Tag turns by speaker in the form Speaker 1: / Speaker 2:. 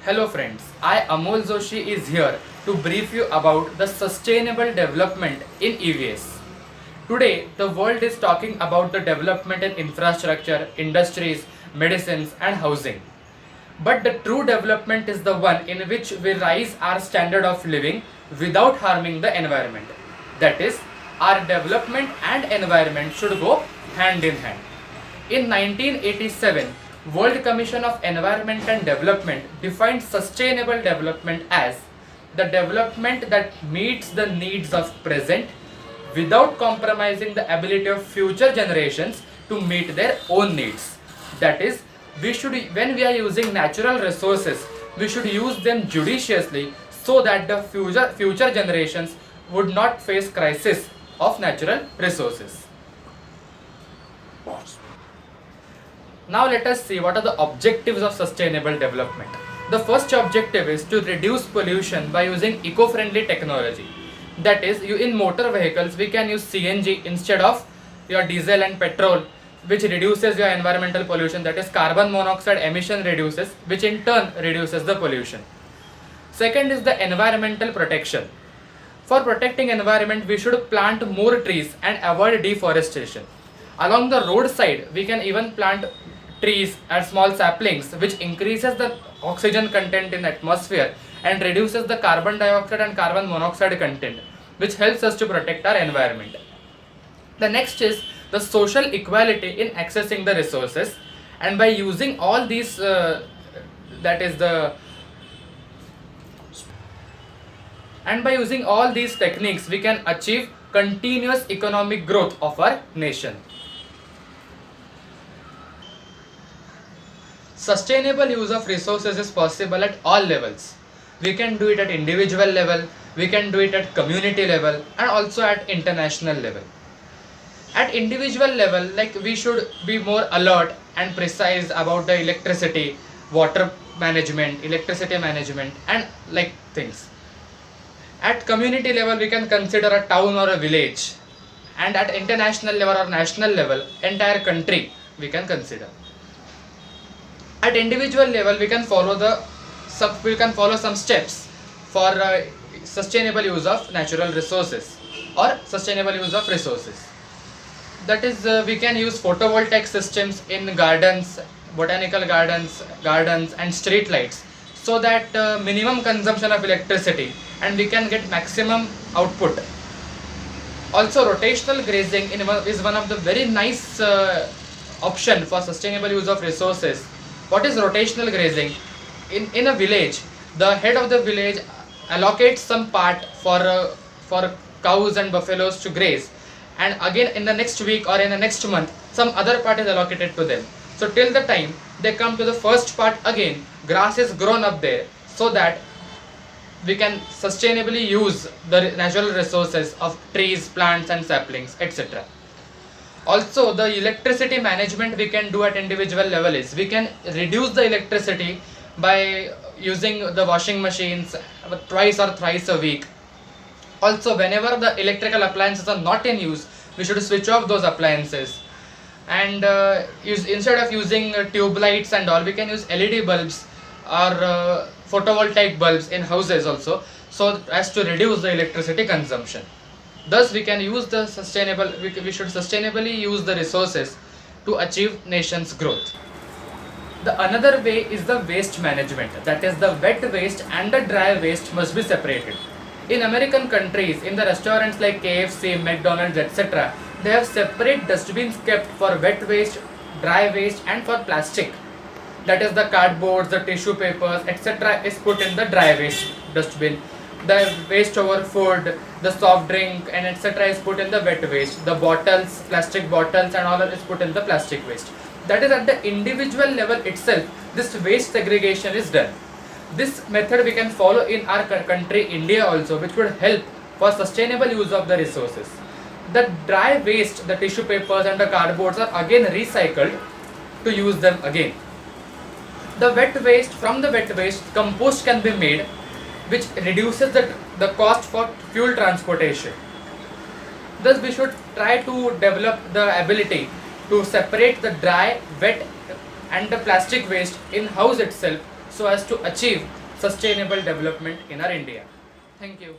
Speaker 1: Hello friends, I Amol Joshi is here to brief you about the sustainable development in EVs. Today, the world is talking about the development in infrastructure, industries, medicines and housing. But the true development is the one in which we rise our standard of living without harming the environment. That is, our development and environment should go hand in hand. In 1987, World Commission of Environment and Development defined sustainable development as the development that meets the needs of present without compromising the ability of future generations to meet their own needs. That is, when we are using natural resources, we should use them judiciously so that the future generations would not face crisis of natural resources. Now let us see what are the objectives of sustainable development. The first objective is to reduce pollution by using eco-friendly technology. That is, in motor vehicles we can use CNG instead of your diesel and petrol, which reduces your environmental pollution, that is carbon monoxide emission reduces, which in turn reduces the pollution. Second is the environmental protection. For protecting environment, we should plant more trees and avoid deforestation. Along the roadside, we can even plant trees and small saplings, which increases the oxygen content in atmosphere and reduces the carbon dioxide and carbon monoxide content, which helps us to protect our environment. The next is the social equality in accessing the resources, and by using all these techniques, we can achieve continuous economic growth of our nation. Sustainable use of resources is possible at all levels. We can do it at individual level, we can do it at community level, and also at international level. At individual level, we should be more alert and precise about the electricity, water management, and things. At community level, we can consider a town or a village, and at international level or national level, entire country we can consider. At individual level, we can follow some steps for sustainable use of natural resources or sustainable use of resources. That is, we can use photovoltaic systems in gardens, botanical gardens and street lights, so that minimum consumption of electricity and we can get maximum output. Also, rotational grazing is one of the very nice option for sustainable use of resources. What is rotational grazing? In a village, the head of the village allocates some part for cows and buffaloes to graze, and again in the next week or in the next month some other part is allocated to them. So till the time they come to the first part again, grass is grown up there, so that we can sustainably use the natural resources of trees, plants and saplings, etc. Also, the electricity management we can do at individual level is we can reduce the electricity by using the washing machines twice or thrice a week. Also, whenever the electrical appliances are not in use, we should switch off those appliances, and instead of using tube lights and all, we can use LED bulbs or photovoltaic bulbs in houses also, so as to reduce the electricity consumption. Thus, we should sustainably use the resources to achieve nation's growth. The another way is the waste management, that is, the wet waste and the dry waste must be separated. In American countries, in the restaurants like KFC, McDonald's, etc., they have separate dustbins kept for wet waste, dry waste and for plastic. That is, the cardboards, the tissue papers, etc. is put in the dry waste dustbin. The waste over food, the soft drink and etc. is put in the wet waste. The bottles, plastic bottles and all is put in the plastic waste. That is, at the individual level itself, this waste segregation is done. This method we can follow in our country India also, which would help for sustainable use of the resources. The dry waste, the tissue papers and the cardboards are again recycled to use them again. From the wet waste, compost can be made, which reduces the cost for fuel transportation. Thus, we should try to develop the ability to separate the dry, wet and the plastic waste in house itself, so as to achieve sustainable development in our India. Thank you.